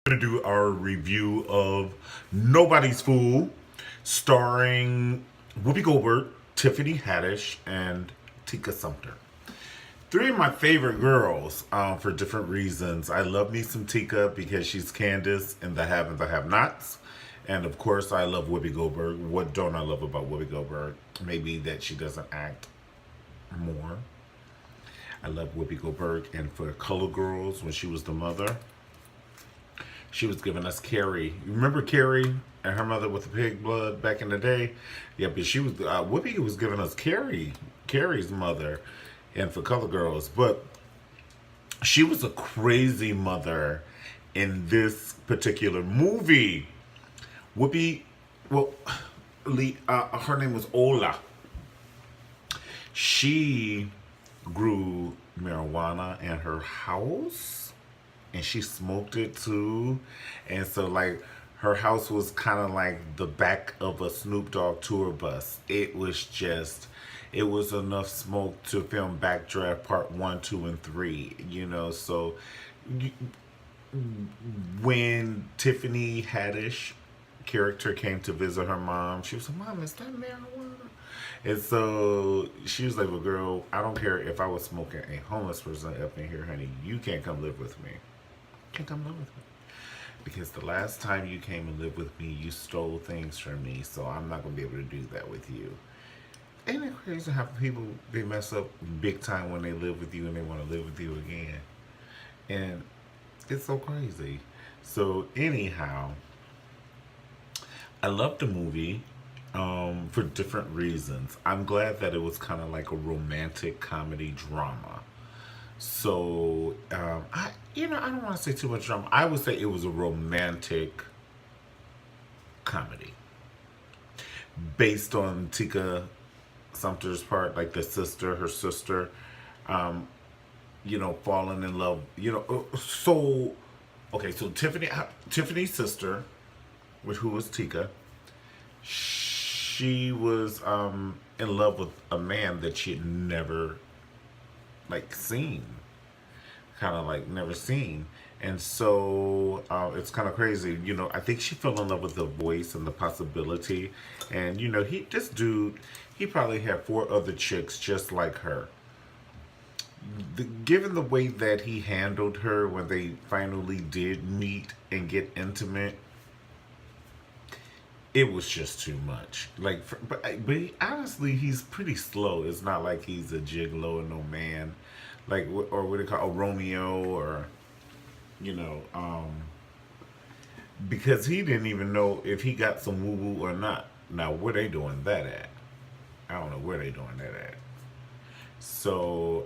going to do our review of Nobody's Fool, starring Whoopi Goldberg, Tiffany Haddish, and Tika Sumpter. Three of my favorite girls for different reasons. I love me some Tika because she's Candace in The Have and the Have Nots. And of course, I love Whoopi Goldberg. What don't I love about Whoopi Goldberg? Maybe that she doesn't act more. I love Whoopi Goldberg. And for Color Girls, when she was the mother, she was giving us Carrie. You remember Carrie and her mother with the pig blood back in the day? Yeah, but she was Whoopi was giving us Carrie's mother, and for Color Girls. But she was a crazy mother in this particular movie. Whoopi, well, her name was Ola. She grew marijuana in her house, and she smoked it too. And so, like, her house was kind of like the back of a Snoop Dogg tour bus. It was enough smoke to film Backdraft Part 1, 2, and 3, you know. So when Tiffany Haddish character came to visit her mom, she was like, "Mom, is that marijuana?" And so she was like, "Well, girl, I don't care if I was smoking a homeless person up in here, honey. You can't come live with me. You can't come live with me. Because the last time you came and lived with me, you stole things from me, so I'm not going to be able to do that with you." Ain't it crazy how people, they mess up big time when they live with you and they want to live with you again? And it's so crazy. So anyhow, I love the movie for different reasons. I'm glad that it was kind of like a romantic comedy drama. So I don't want to say too much drama. I would say it was a romantic comedy based on Tika Sumpter's part, like her sister, falling in love. So okay, so Tiffany's sister, who was Tika, she was in love with a man that she had never seen, kind of like never seen. And so it's kind of crazy. I think she fell in love with the voice and the possibility. And this dude, he probably had four other chicks just like her. Given the way that he handled her when they finally did meet and get intimate, it was just too much. Honestly, he's pretty slow. It's not like he's a gigolo or no man, or what they call a Romeo, or because he didn't even know if he got some woo woo or not. Now, where they doing that at? I don't know where they doing that at. So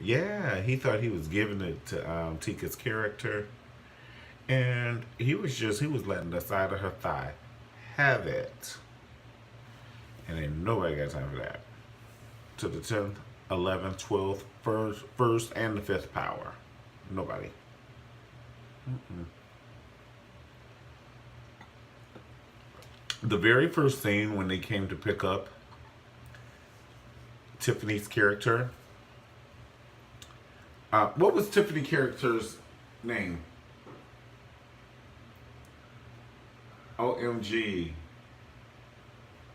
yeah, he thought he was giving it to Tika's character, and he was letting the side of her thigh have it. And ain't nobody got time for that. To the 10th, 11th, 12th, first and the fifth power. Nobody. Mm-mm. The very first scene when they came to pick up Tiffany's character. What was Tiffany's character's name? OMG.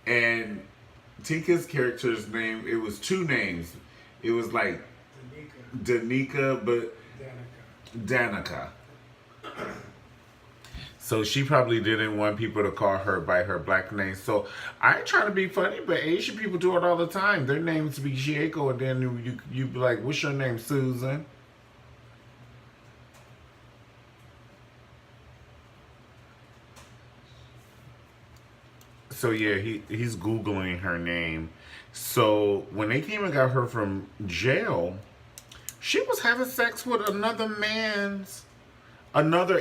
And Tika's character's name, it was two names. It was like Danica, but Danica. So she probably didn't want people to call her by her black name. So I ain't trying to be funny, but Asian people do it all the time. Their names be Chieko, and then you be like, "What's your name, Susan?" So yeah, he's Googling her name. So when they came and got her from jail, she was having sex with another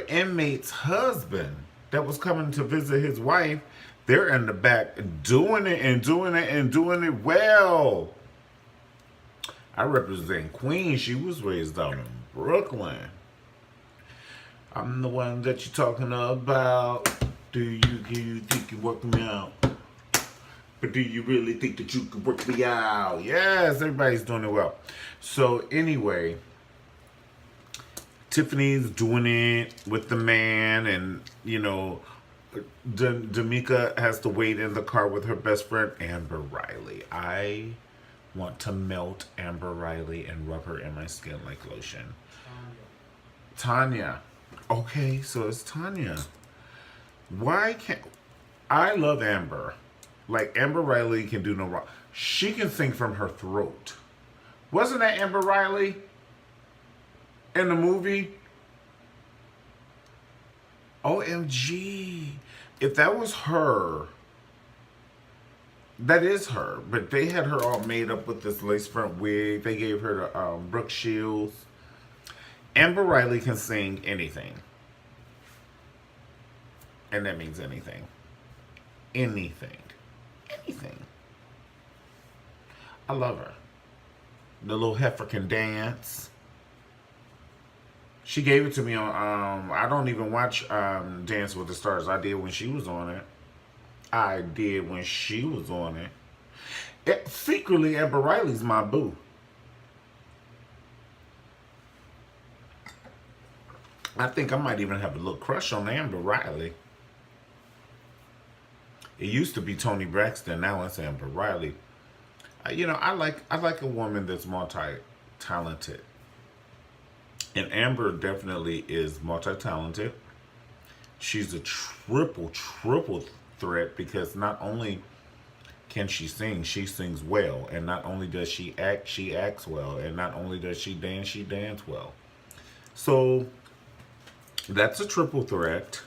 inmate's husband that was coming to visit his wife. They're in the back doing it and doing it and doing it well. I represent Queens. She was raised down in Brooklyn. I'm the one that you're talking about. Do you think you work me out? But do you really think that you can work me out? Yes, everybody's doing it well. So anyway, Tiffany's doing it with the man, and D'Amica has to wait in the car with her best friend Amber Riley. I want to melt Amber Riley and rub her in my skin like lotion. Tanya. Okay, so it's Tanya. Why can't I love Amber? Like Amber Riley can do no wrong. She can sing from her throat. Wasn't that Amber Riley in the movie? OMG. If that was her, that is her. But they had her all made up with this lace front wig. They gave her the Brooke Shields. Amber Riley can sing anything. And that means anything. Anything. Anything. I love her. The little heifer can dance. She gave it to me on, I don't even watch Dance with the Stars. I did when she was on it. Secretly, Amber Riley's my boo. I think I might even have a little crush on Amber Riley. It used to be Toni Braxton. Now it's Amber Riley. I like a woman that's multi-talented. And Amber definitely is multi-talented. She's a triple threat because not only can she sing, she sings well. And not only does she acts well. And not only does she dance well. So that's a triple threat.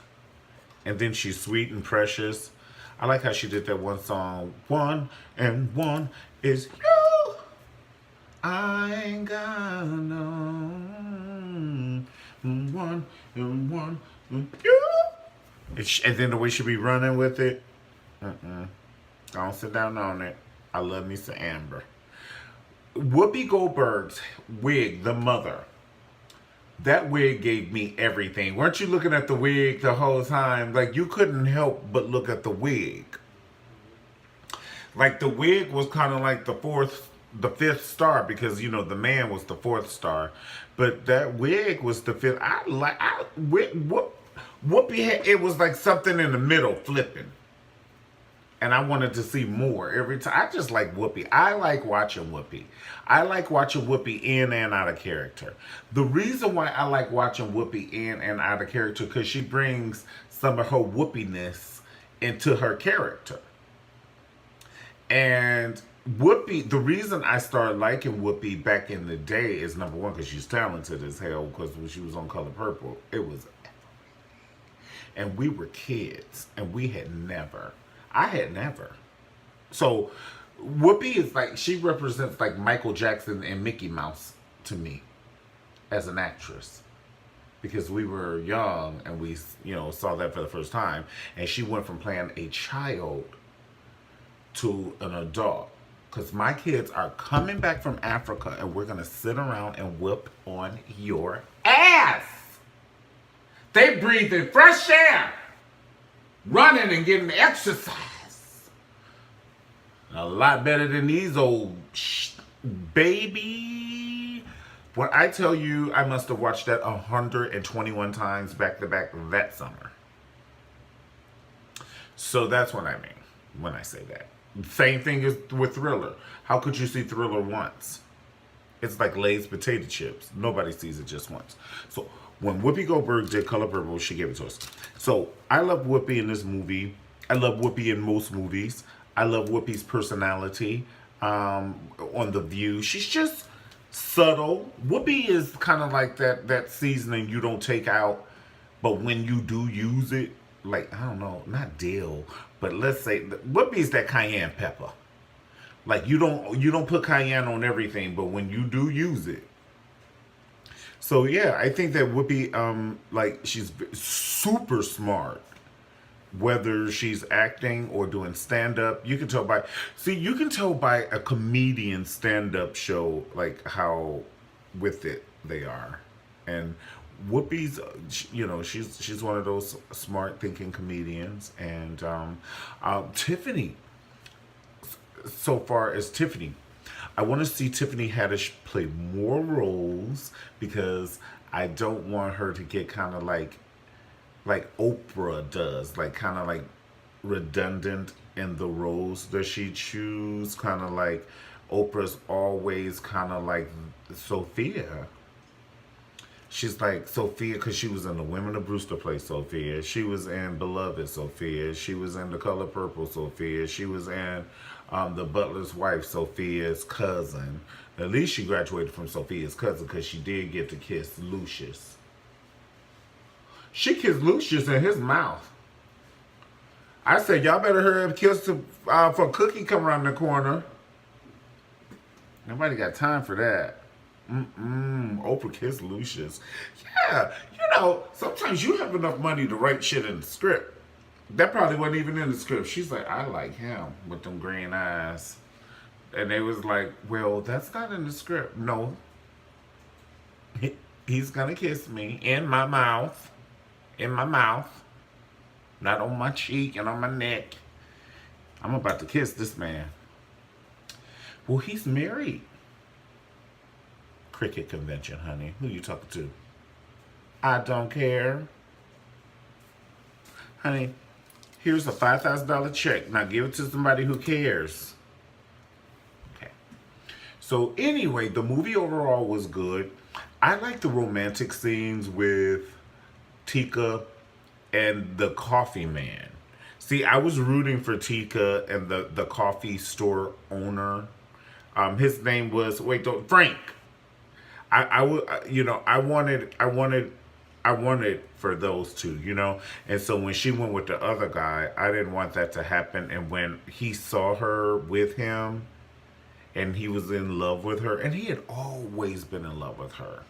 And then she's sweet and precious. I like how she did that one song, One and One is You. I ain't got no one and one is you. And then the way she be running with it. Don't sit down on it. I love me some Amber. Whoopi Goldberg's wig, the mother. That wig gave me everything. Weren't you looking at the wig the whole time? Like, you couldn't help but look at the wig. Like, the wig was kind of like the fifth star because, the man was the fourth star. But that wig was the fifth. Whoopi had, it was like something in the middle flipping. And I wanted to see more every time. I just like Whoopi. I like watching Whoopi. I like watching Whoopi in and out of character. The reason why I like watching Whoopi in and out of character because she brings some of her Whoopiness into her character. And Whoopi, the reason I started liking Whoopi back in the day is number one, because she's talented as hell, because when she was on Color Purple, it was... And we were kids, and I had never. So, Whoopi is like, she represents like Michael Jackson and Mickey Mouse to me as an actress. Because we were young and we, saw that for the first time. And she went from playing a child to an adult. Because my kids are coming back from Africa and we're going to sit around and whip on your ass. They breathe in fresh air. Running and getting exercise. A lot better than these old baby. When I tell you, I must have watched that 121 times back to back that summer. So that's what I mean when I say that. Same thing as with Thriller. How could you see Thriller once? It's like Lay's potato chips. Nobody sees it just once. So when Whoopi Goldberg did Color Purple, she gave it to us. So I love Whoopi in this movie. I love Whoopi in most movies. I love Whoopi's personality on The View. She's just subtle. Whoopi is kind of like that seasoning you don't take out, but when you do use it, like, I don't know, not dill, but let's say Whoopi's that cayenne pepper. Like, you don't put cayenne on everything, but when you do use it. So yeah, I think that Whoopi, like, she's super smart. Whether she's acting or doing stand-up, you can tell by a comedian stand-up show, like, how with it they are. And Whoopi's, she's one of those smart thinking comedians. And Tiffany, so far as Tiffany, I want to see Tiffany Haddish play more roles because I don't want her to get kind of like Oprah does, like kind of like redundant in the roles that she choose. Kind of like Oprah's always kind of like Sophia. She's like Sophia because she was in The Women of Brewster plays Sophia. She was in Beloved Sophia. She was in The Color Purple Sophia. She was in The Butler's Wife Sophia's cousin. At least she graduated from Sophia's cousin because she did get to kiss Lucius. She kissed Lucius in his mouth. I said, y'all better hurry up kiss for Cookie come around the corner. Nobody got time for that. Oprah kissed Lucius. Yeah, sometimes you have enough money to write shit in the script. That probably wasn't even in the script. She's like, I like him with them green eyes. And they was like, well, that's not in the script. No. He's gonna kiss me in my mouth. In my mouth. Not on my cheek and on my neck. I'm about to kiss this man. Well, he's married. Cricket convention, honey. Who you talking to? I don't care. Honey, here's a $5,000 check. Now give it to somebody who cares. Okay. So anyway, the movie overall was good. I like the romantic scenes with Tika and the coffee man. See, I was rooting for Tika and the coffee store owner. His name was Frank. I wanted for those two, And so when she went with the other guy, I didn't want that to happen. And when he saw her with him and he was in love with her, and he had always been in love with her.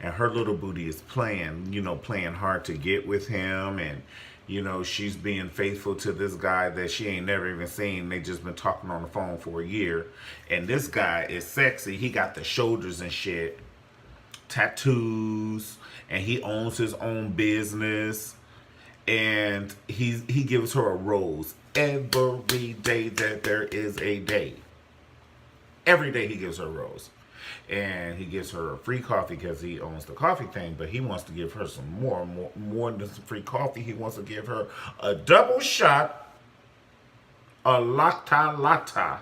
And her little booty is playing hard to get with him. And, she's being faithful to this guy that she ain't never even seen. They just been talking on the phone for a year. And this guy is sexy. He got the shoulders and shit. Tattoos. And he owns his own business. And he gives her a rose every day that there is a day. Every day he gives her a rose. And he gives her a free coffee because he owns the coffee thing, but he wants to give her some more than some free coffee. He wants to give her a double shot, a latte.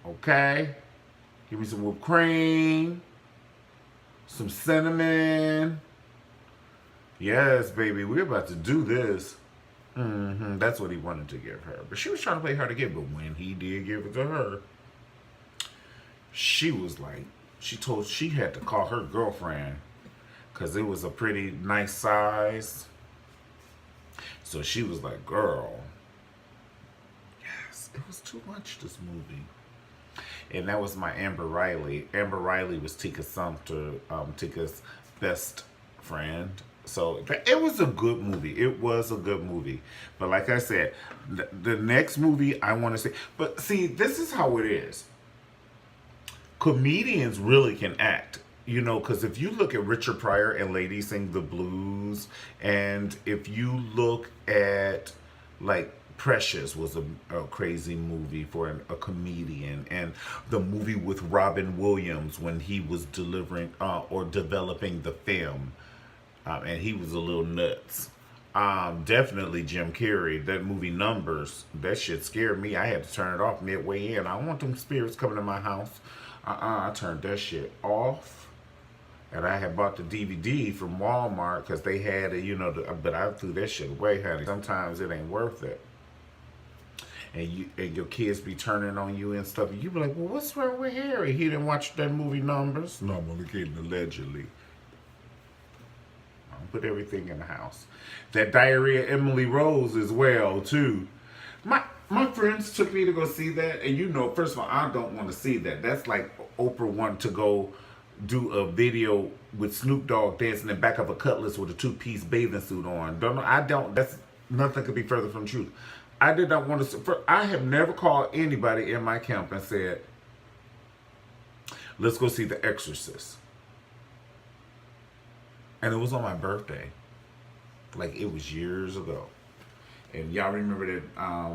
Okay? Give me some whipped cream, some cinnamon. Yes, baby, we're about to do this. That's what he wanted to give her. But she was trying to play hard to get, but when he did give it to her, she was like, she had to call her girlfriend because it was a pretty nice size. So she was like, girl, yes, it was too much, this movie. And that was my Amber Riley. Amber Riley was Tika Sumpter, Tika's best friend. So it was a good movie. It was a good movie. But like I said, the next movie I want to see. But see, this is how it is. Comedians really can act, because if you look at Richard Pryor and Lady Sing the Blues, and if you look at, like, Precious was a crazy movie for a comedian, and the movie with Robin Williams when he was delivering or developing the film, and he was a little nuts. Definitely Jim Carrey, that movie Numbers, that shit scared me. I had to turn it off midway in. I don't want them spirits coming to my house. I turned that shit off. And I had bought the DVD from Walmart because they had it, but I threw that shit away, honey. Sometimes it ain't worth it. And your kids be turning on you and stuff. And you be like, well, what's wrong with Harry? He didn't watch that movie Numbers? No, I'm only kidding, allegedly. I'll put everything in the house. That Diarrhea Emily Rose as well, too. My friends took me to go see that, and first of all, I don't want to see that. That's like Oprah wanting to go do a video with Snoop Dogg dancing in the back of a Cutlass with a two-piece bathing suit on. That's nothing could be further from the truth. I did not want to, I have never called anybody in my camp and said, let's go see The Exorcist. And it was on my birthday. Like, it was years ago. And y'all remember that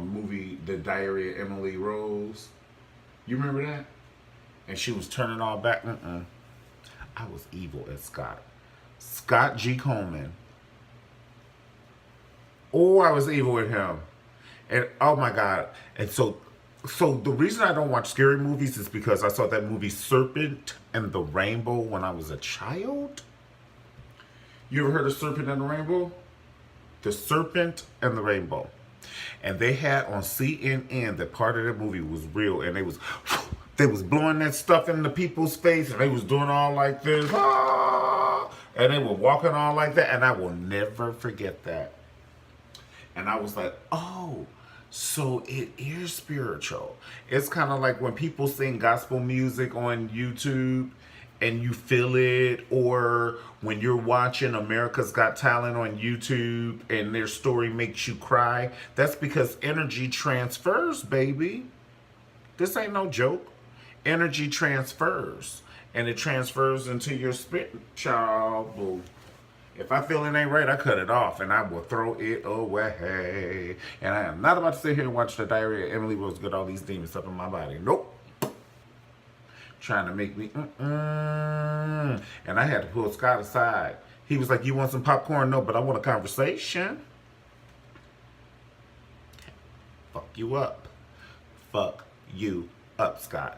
movie, The Diary of Emily Rose? You remember that? And she was turning all back. I was evil as Scott. Scott G. Coleman. Oh, I was evil with him. And oh my God. And so the reason I don't watch scary movies is because I saw that movie Serpent and the Rainbow when I was a child. You ever heard of Serpent and the Rainbow? The Serpent and the Rainbow. And they had on CNN that part of the movie was real, and they was blowing that stuff into people's face, and they was doing all like this, and they were walking all like that, and I will never forget that. And I was like, oh, so it is spiritual. It's kind of like when people sing gospel music on YouTube and you feel it, or when you're watching America's Got Talent on YouTube and their story makes you cry. That's because energy transfers, baby. This ain't no joke. Energy transfers, and it transfers into your spirit, child. Boo. If I feel it ain't right, I cut it off and I will throw it away. And I am not about to sit here and watch the Diary of Emily Rose get all these demons up in my body. Nope. Trying to make me, And I had to pull Scott aside. He was like, you want some popcorn? No, but I want a conversation. Fuck you up. Fuck you up, Scott.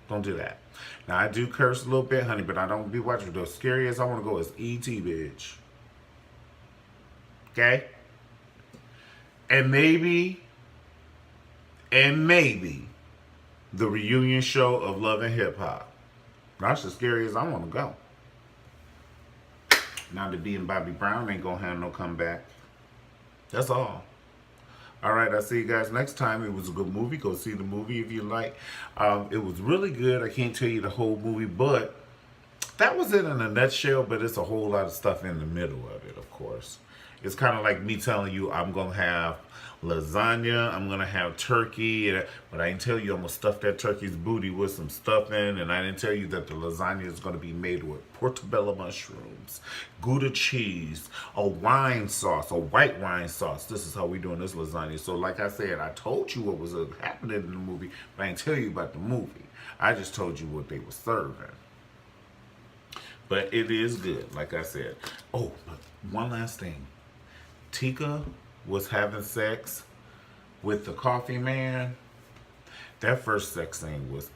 Don't do that. Now, I do curse a little bit, honey, but I don't be watching. The scariest I want to go is E.T., bitch. Okay? And maybe, the reunion show of Love and Hip Hop. That's the scariest I want to go. Now, the B and Bobby Brown ain't going to have no comeback. That's all. All right, I'll see you guys next time. It was a good movie. Go see the movie if you like. It was really good. I can't tell you the whole movie, but that was it in a nutshell, but it's a whole lot of stuff in the middle of it, of course. It's kind of like me telling you I'm going to have lasagna, I'm going to have turkey, but I didn't tell you I'm going to stuff that turkey's booty with some stuffing, and I didn't tell you that the lasagna is going to be made with portobello mushrooms, Gouda cheese, a wine sauce, a white wine sauce. This is how we doing this lasagna. So like I said, I told you what was happening in the movie, but I didn't tell you about the movie. I just told you what they were serving. But it is good, like I said. Oh, but one last thing. Tika was having sex with the coffee man. That first sex scene was...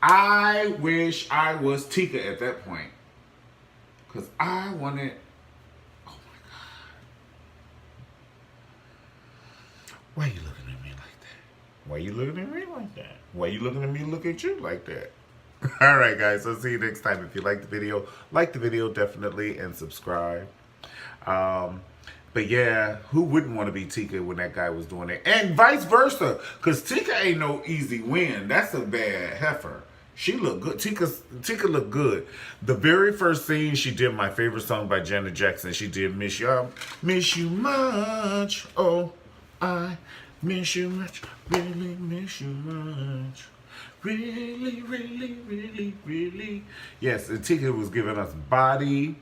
I wish I was Tika at that point. Because I wanted... Oh my God. Why are you looking at me like that? Why are you looking at me like that? Why are you looking at me look at you like that? Alright guys, I'll see you next time. If you like the video definitely, and subscribe. But yeah, who wouldn't want to be Tika when that guy was doing it? And vice versa, because Tika ain't no easy win. That's a bad heifer. She looked good. Tika looked good. The very first scene, she did my favorite song by Janet Jackson. She did Miss You Much. Oh, I miss you much. Really miss you much. Really, really, really, really. Yes, and Tika was giving us body.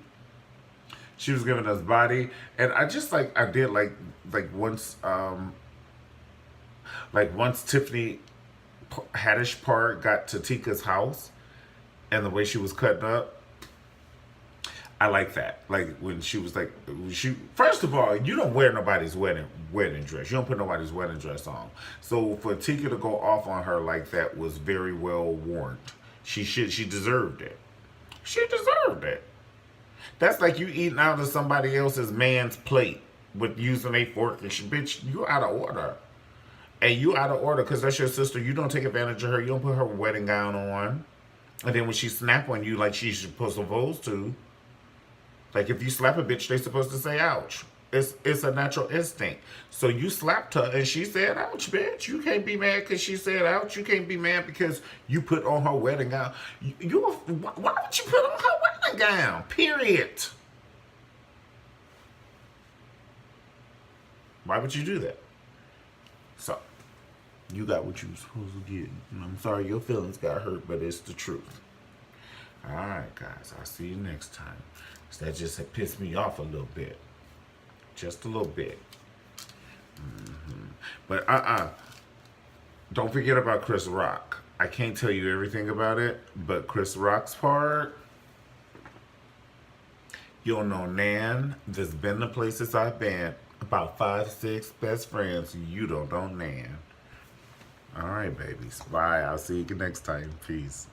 She was giving us body, and I just like once Tiffany Haddish part got to Tika's house, and the way she was cutting up, I like that. Like when she was like, first of all, you don't wear nobody's wedding dress. You don't put nobody's wedding dress on. So for Tika to go off on her like that was very well warranted. She deserved it. She deserved it. That's like you eating out of somebody else's man's plate with using a fork and shit. Bitch, you out of order. And you out of order because that's your sister. You don't take advantage of her. You don't put her wedding gown on. And then when she snap on you like she's supposed to. Like if you slap a bitch, they supposed to say ouch. It's a natural instinct. So you slapped her and she said ouch, bitch. You can't be mad because she said ouch. You can't be mad because you put on her wedding gown. Why would you put on her wedding gown? Period. Why would you do that? So, you got what you were supposed to get. And I'm sorry your feelings got hurt, but it's the truth. Alright, guys. I'll see you next time. So that just had pissed me off a little bit. Just a little bit. But don't forget about Chris Rock. I can't tell you everything about it, but Chris Rock's part, you'll know Nan. There's been the places I've been. About 5, 6 best friends. You don't know Nan. All right, babies. Bye. I'll see you next time. Peace.